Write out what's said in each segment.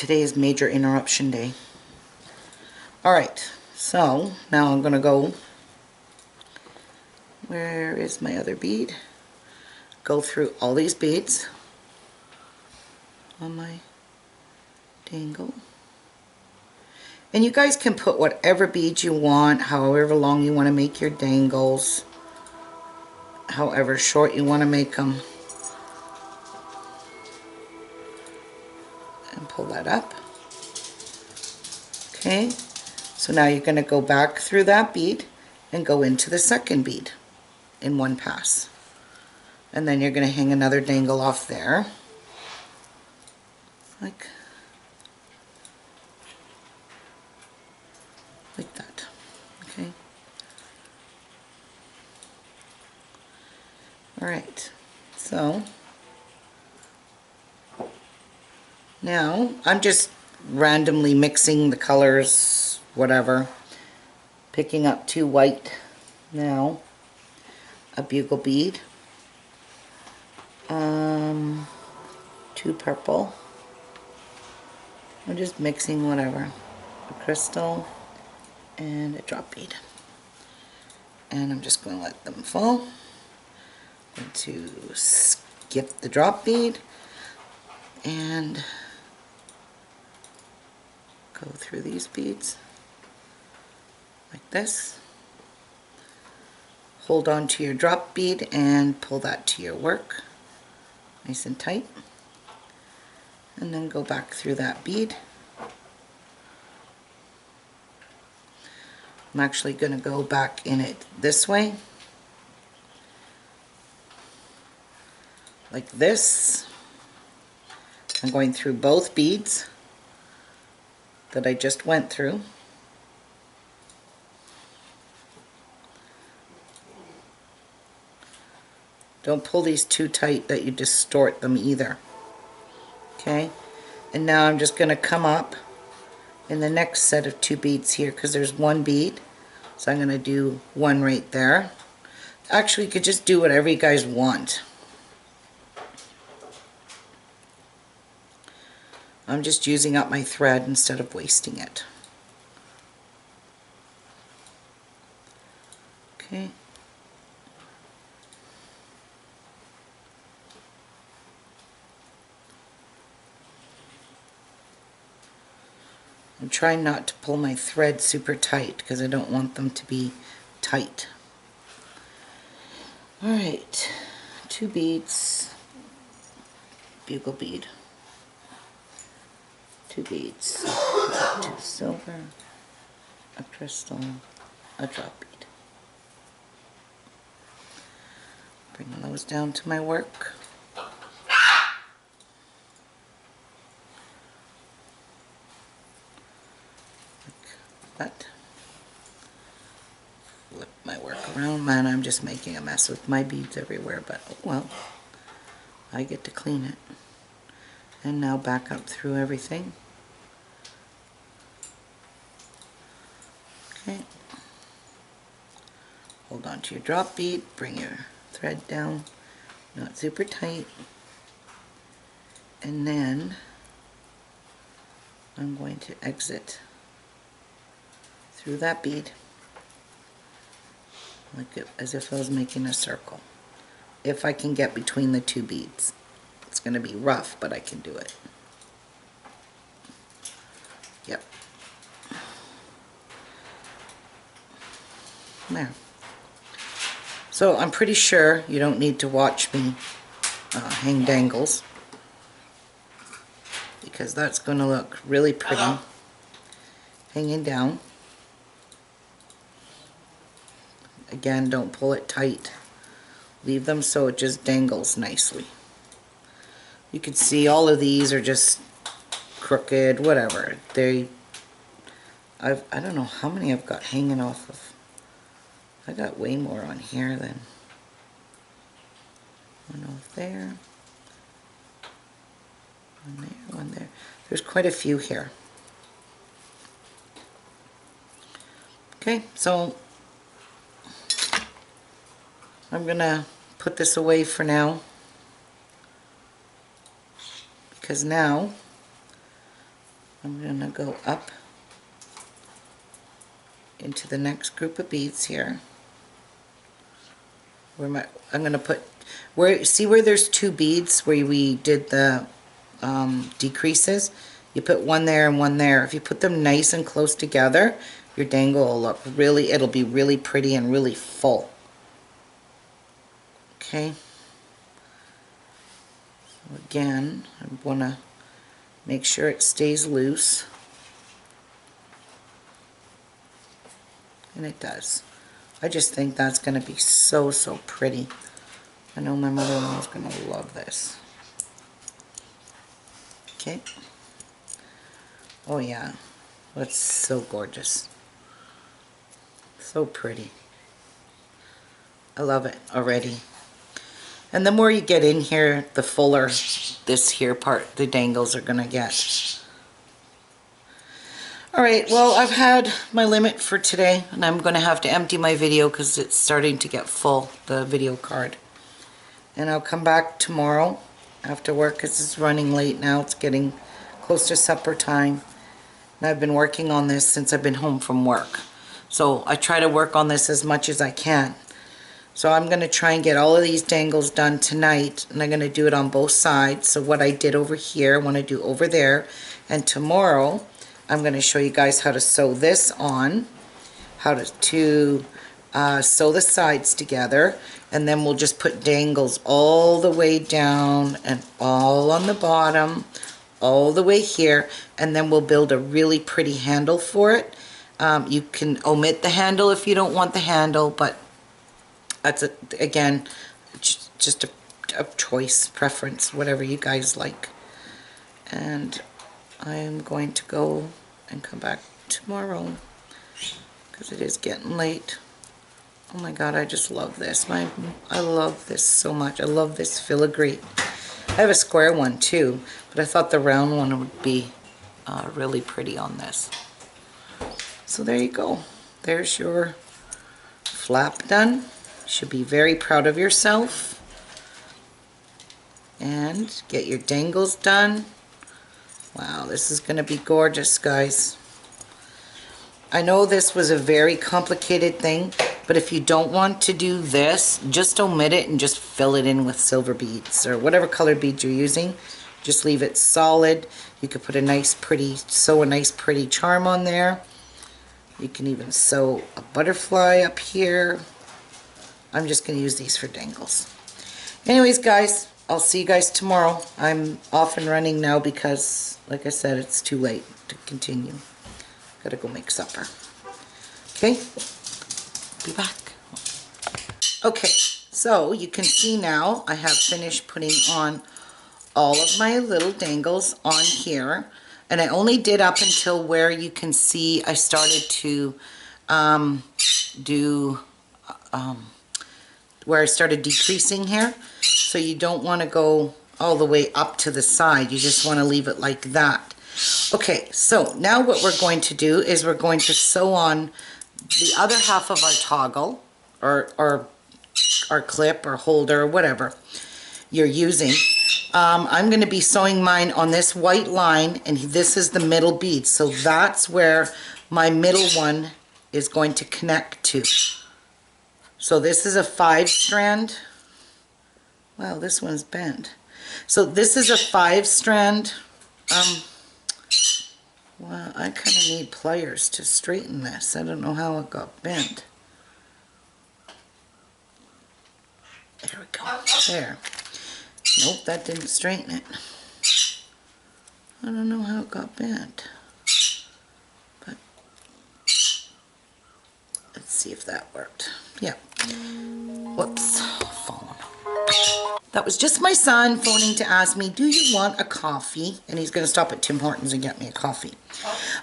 today is major interruption day. Alright, so now I'm going to go, where is my other bead? Go through all these beads on my dangle. And you guys can put whatever beads you want, however long you want to make your dangles, however short you want to make them. And pull that up. Okay, so now you're going to go back through that bead and go into the second bead in one pass. And then you're going to hang another dangle off there. Like that. Okay. Alright, so now I'm just randomly mixing the colors, whatever. Picking up 2 white now, a bugle bead, 2 purple. I'm just mixing whatever, a crystal and a drop bead, and I'm just going to let them fall. I'm going to skip the drop bead and go through these beads like this. Hold on to your drop bead and pull that to your work nice and tight, and then go back through that bead. I'm actually going to go back in it this way, like this. I'm going through both beads that I just went through. Don't pull these too tight that you distort them either. Okay, and now I'm just going to come up in the next set of 2 beads here, because there's 1 bead, so I'm going to do 1 right there. Actually, you could just do whatever you guys want. I'm just using up my thread instead of wasting it. Okay. I'm trying not to pull my thread super tight because I don't want them to be tight. Alright, 2 beads, bugle bead, 2 beads, 2 silver, a crystal, a drop bead. Bring those down to my work. That. Flip my work around. Man, I'm just making a mess with my beads everywhere, but oh well, I get to clean it. And now back up through everything. Okay. Hold on to your drop bead, bring your thread down, not super tight, and then I'm going to exit through that bead like as if I was making a circle. If I can get between the 2 beads. It's going to be rough, but I can do it. Yep. There. So I'm pretty sure you don't need to watch me hang dangles, because that's going to look really pretty hanging down. Again, don't pull it tight. Leave them so it just dangles nicely. You can see all of these are just crooked, whatever. I don't know how many I've got hanging off of. I got way more on here than one over there. One there, one there. There's quite a few here. Okay, so I'm gonna put this away for now, because now I'm going to go up into the next group of beads here. I'm going to put, see where there's two beads where we did the decreases? You put one there and one there. If you put them nice and close together, your dangle will look really, it'll be really pretty and really full. Okay. So again, I want to make sure it stays loose. And it does. I just think that's going to be so, so pretty. I know my mother-in-law's going to love this. Okay. Oh yeah. That's so gorgeous. So pretty. I love it already. And the more you get in here, the fuller this here part, the dangles, are going to get. Alright, well, I've had my limit for today, and I'm going to have to empty my video because it's starting to get full, the video card. And I'll come back tomorrow after work because it's running late now. It's getting close to supper time. And I've been working on this since I've been home from work. So I try to work on this as much as I can. So I'm going to try and get all of these dangles done tonight, and I'm going to do it on both sides. So what I did over here, I want to do over there. And tomorrow, I'm going to show you guys how to sew this on, how to sew the sides together, and then we'll just put dangles all the way down and all on the bottom, all the way here, and then we'll build a really pretty handle for it. You can omit the handle if you don't want the handle, but that's, again, just a choice, preference, whatever you guys like. And I'm going to go and come back tomorrow because it is getting late. Oh my god, I just love this. I love this so much. I love this filigree. I have a square one too, but I thought the round one would be really pretty on this. So there you go. There's your flap done. You should be very proud of yourself. And get your dangles done. Wow, this is going to be gorgeous, guys. I know this was a very complicated thing, but if you don't want to do this, just omit it and just fill it in with silver beads or whatever color beads you're using. Just leave it solid. You could put a nice pretty, sew a nice pretty charm on there. You can even sew a butterfly up here. I'm just going to use these for dangles. Anyways, guys, I'll see you guys tomorrow. I'm off and running now because, like I said, it's too late to continue. Gotta go make supper. Okay? Be back. Okay, so you can see now I have finished putting on all of my little dangles on here. And I only did up until where you can see I started to where I started decreasing here. So you don't want to go all the way up to the side. You just want to leave it like that. Okay, so now what we're going to do is we're going to sew on the other half of our toggle or our clip or holder or whatever you're using. I'm going to be sewing mine on this white line, and this is the middle bead. So that's where my middle one is going to connect to. So this is a 5 strand. Wow, this one's bent. So this is a 5 strand. Well, I kind of need pliers to straighten this. I don't know how it got bent. There we go. There. Nope, that didn't straighten it. I don't know how it got bent. But let's see if that worked. Yeah. Whoops. Phone. That was just my son phoning to ask me, do you want a coffee? And he's going to stop at Tim Hortons and get me a coffee.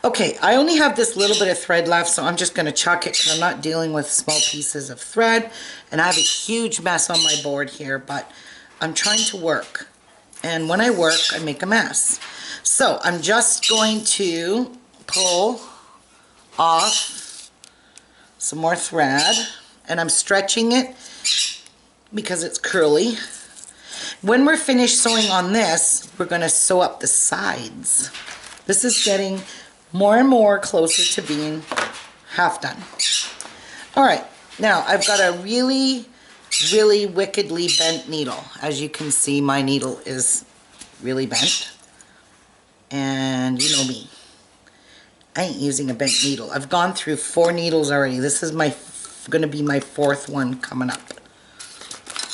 Okay, I only have this little bit of thread left, so I'm just going to chuck it because I'm not dealing with small pieces of thread. And I have a huge mess on my board here, but I'm trying to work. And when I work, I make a mess. So I'm just going to pull off some more thread. And I'm stretching it because it's curly. When we're finished sewing on this, we're going to sew up the sides. This is getting more and more closer to being half done. All right, now I've got a really wickedly bent needle. As you can see, my needle is really bent. And you know me. I ain't using a bent needle. I've gone through 4 needles already. This is going to be my 4th one coming up.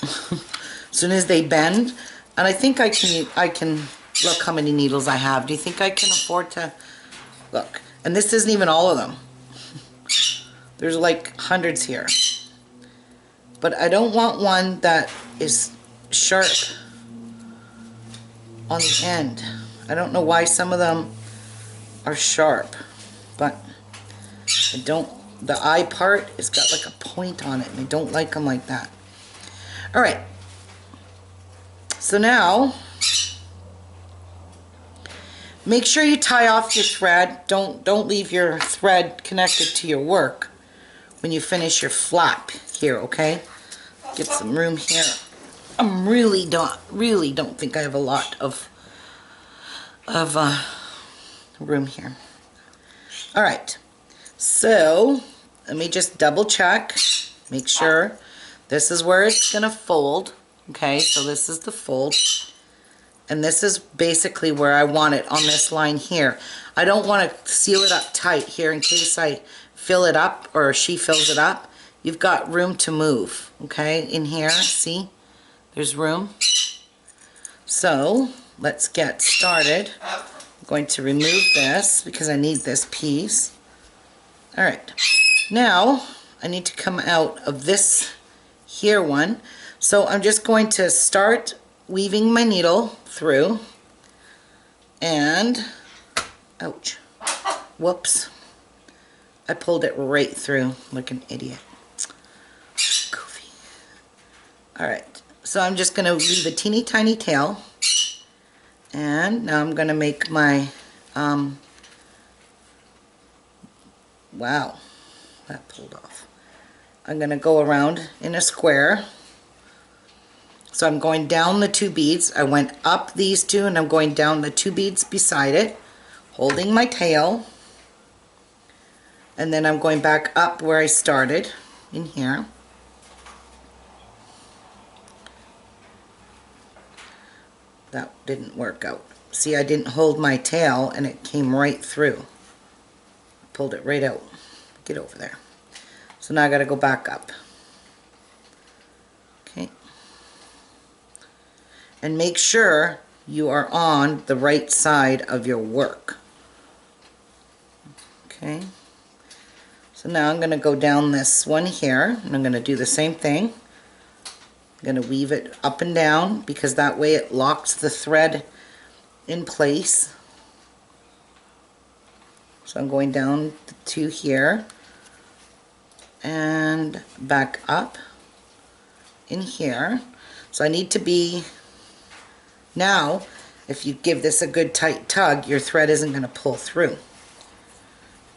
As soon as they bend, and I think I can look how many needles I have. Do you think I can afford to look? And this isn't even all of them. There's like hundreds here. But I don't want one that is sharp on the end. I don't know why some of them are sharp, but I don't, the eye part has got like a point on it, and I don't like them like that. All right, so now make sure you tie off your thread. Don't leave your thread connected to your work when you finish your flap here, okay? Get some room here. I really don't think I have a lot of room here. All right, so let me just double check, make sure this is where it's gonna fold. Okay, so this is the fold, and this is basically where I want it on this line here. I don't want to seal it up tight here in case I fill it up or she fills it up. You've got room to move, okay, in here. See, there's room. So let's get started. I'm going to remove this because I need this piece. All right, now I need to come out of this here one. So I'm just going to start weaving my needle through, and ouch, whoops, I pulled it right through like an idiot. Goofy. All right, so I'm just going to leave a teeny tiny tail, and now I'm going to make my wow, that pulled off. I'm going to go around in a square. So I'm going down the 2 beads. I went up these 2, and I'm going down the 2 beads beside it, holding my tail. And then I'm going back up where I started in here. That didn't work out. See, I didn't hold my tail, and it came right through. Pulled it right out. Get over there. So now I got to go back up. Okay. And make sure you are on the right side of your work. Okay. So now I'm going to go down this one here, and I'm going to do the same thing. I'm going to weave it up and down because that way it locks the thread in place. So I'm going down to here and back up in here. So I need to be, now if you give this a good tight tug, your thread isn't going to pull through.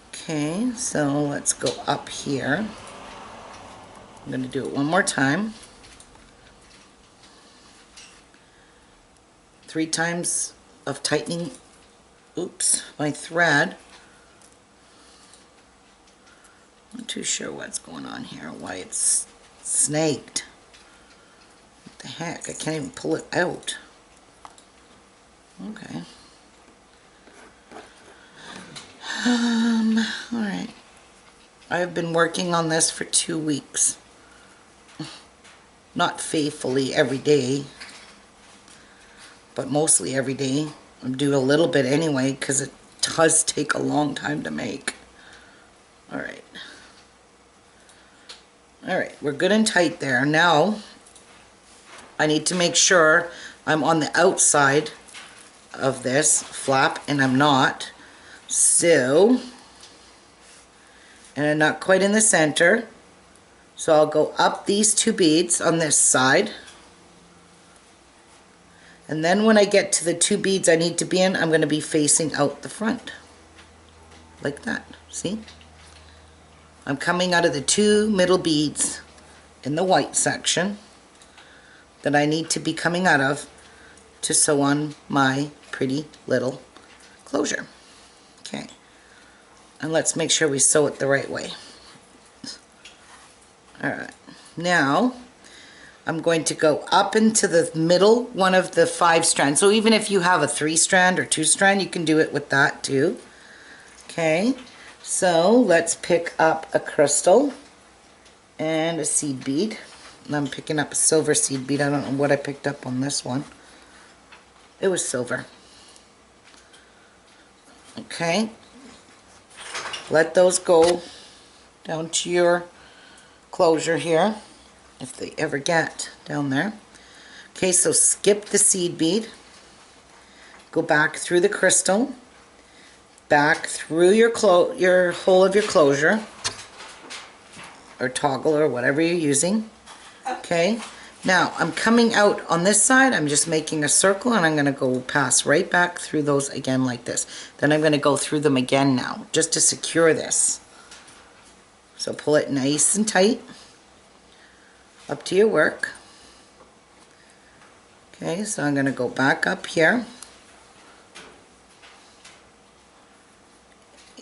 Okay, so let's go up here. I'm going to do it one more time. 3 times of tightening, oops, my thread. Not too sure what's going on here, why it's snagged. What the heck, I can't even pull it out. Okay. Alright. I've been working on this for 2 weeks. Not faithfully every day, but mostly every day. I'm doing a little bit anyway because it does take a long time to make. Alright. Alright, we're good and tight there. Now, I need to make sure I'm on the outside of this flap, and I'm not. So, and I'm not quite in the center. So I'll go up these 2 beads on this side. And then when I get to the 2 beads I need to be in, I'm going to be facing out the front. Like that. See? I'm coming out of the 2 middle beads in the white section that I need to be coming out of to sew on my pretty little closure. Okay, and let's make sure we sew it the right way. Alright, now I'm going to go up into the middle one of the 5 strands. So even if you have a 3 strand or 2 strand, you can do it with that too. Okay, so let's pick up a crystal and a seed bead. And I'm picking up a silver seed bead. I don't know what I picked up on this one. It was silver. Okay, let those go down to your closure here, if they ever get down there. Okay, so skip the seed bead, go back through the crystal, back through your hole of your closure, or toggle, or whatever you're using. Okay, now I'm coming out on this side. I'm just making a circle, and I'm going to go pass right back through those again like this. Then I'm going to go through them again now, just to secure this. So pull it nice and tight up to your work. Okay, so I'm going to go back up here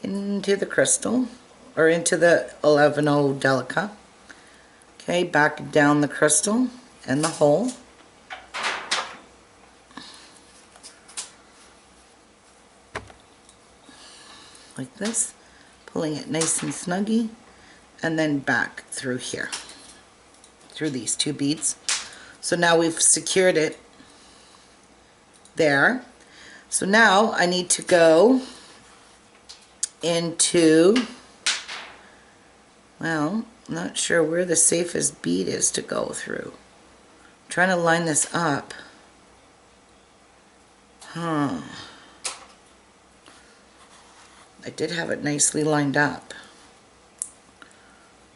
into the crystal, or into the 11-0 Delica. Okay, back down the crystal and the hole. Like this, pulling it nice and snuggy, and then back through here, through these 2 beads. So now we've secured it there. So now I need to go into, well, I'm not sure where the safest bead is to go through. I'm trying to line this up. I did have it nicely lined up.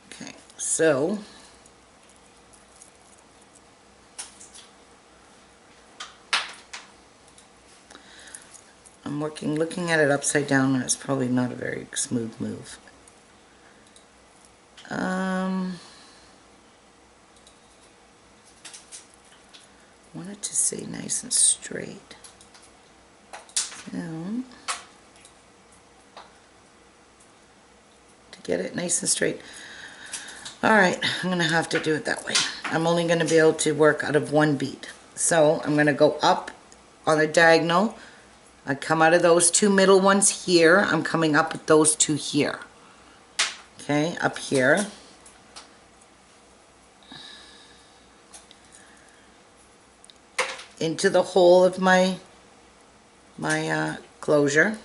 Okay, so I'm looking at it upside down, and it's probably not a very smooth move. I want it to stay nice and straight. So, to get it nice and straight. Alright, I'm going to have to do it that way. I'm only going to be able to work out of 1 bead. So I'm going to go up on a diagonal. I come out of those 2 middle ones here. I'm coming up with those 2 here. Okay, up here. Into the hole of my closure.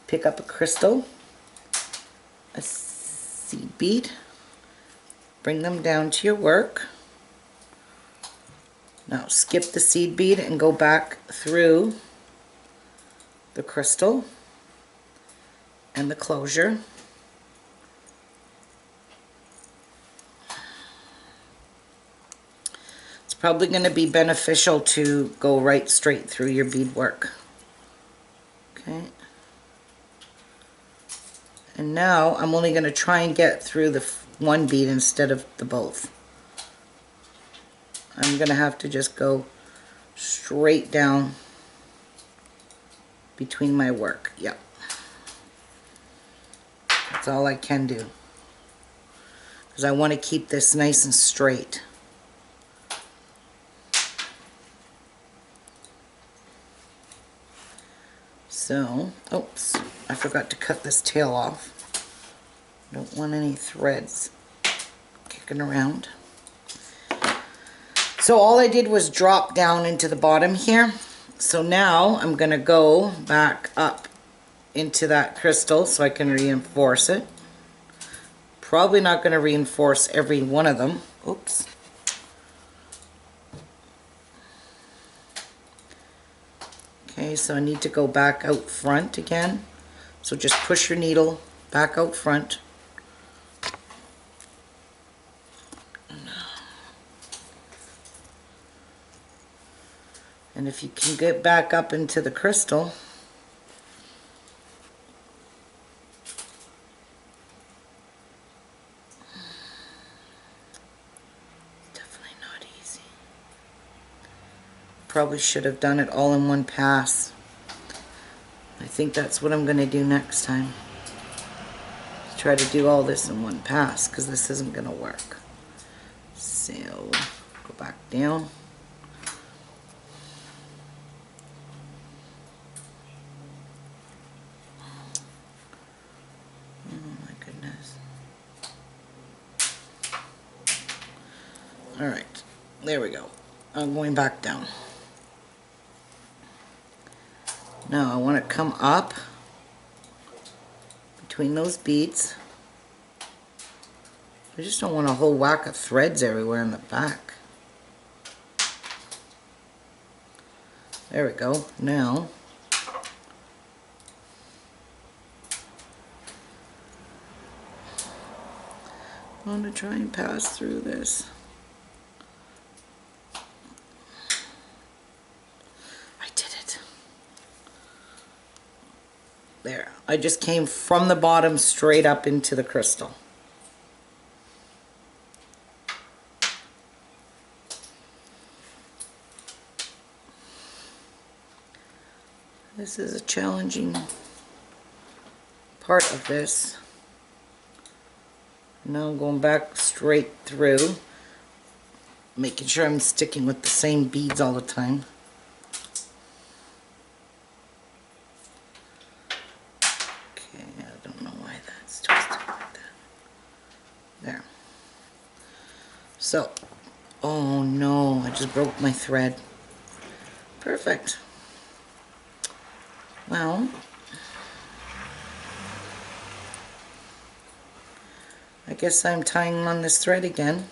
Pick up a crystal, a seed bead, bring them down to your work. Now skip the seed bead and go back through the crystal and the closure. It's probably going to be beneficial to go right straight through your beadwork. Okay. And now I'm only going to try and get through the 1 bead instead of the both. I'm going to have to just go straight down between my work. Yep. That's all I can do. Because I want to keep this nice and straight. So, oops, I forgot to cut this tail off. Don't want any threads kicking around. So all I did was drop down into the bottom here. So now I'm going to go back up into that crystal so I can reinforce it. Probably not going to reinforce every one of them. Oops. Okay, so I need to go back out front again. So just push your needle back out front. And if you can get back up into the crystal, definitely not easy. Probably should have done it all in one pass. I think that's what I'm going to do next time. Try to do all this in one pass, because this isn't going to work. So, go back down. Oh my goodness. Alright, there we go. I'm going back down. Now I want to come up between those beads. I just don't want a whole whack of threads everywhere in the back. There we go. Now I want to try and pass through this. I did it. There. I just came from the bottom straight up into the crystal. This is a challenging part of this. Now I'm going back straight through, making sure I'm sticking with the same beads all the time. Okay, I don't know why that's twisted like that. There. So, oh no, I just broke my thread. Perfect. Well, I guess I'm tying on this thread again.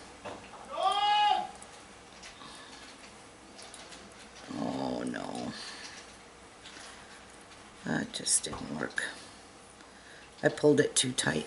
Oh no. That just didn't work. I pulled it too tight.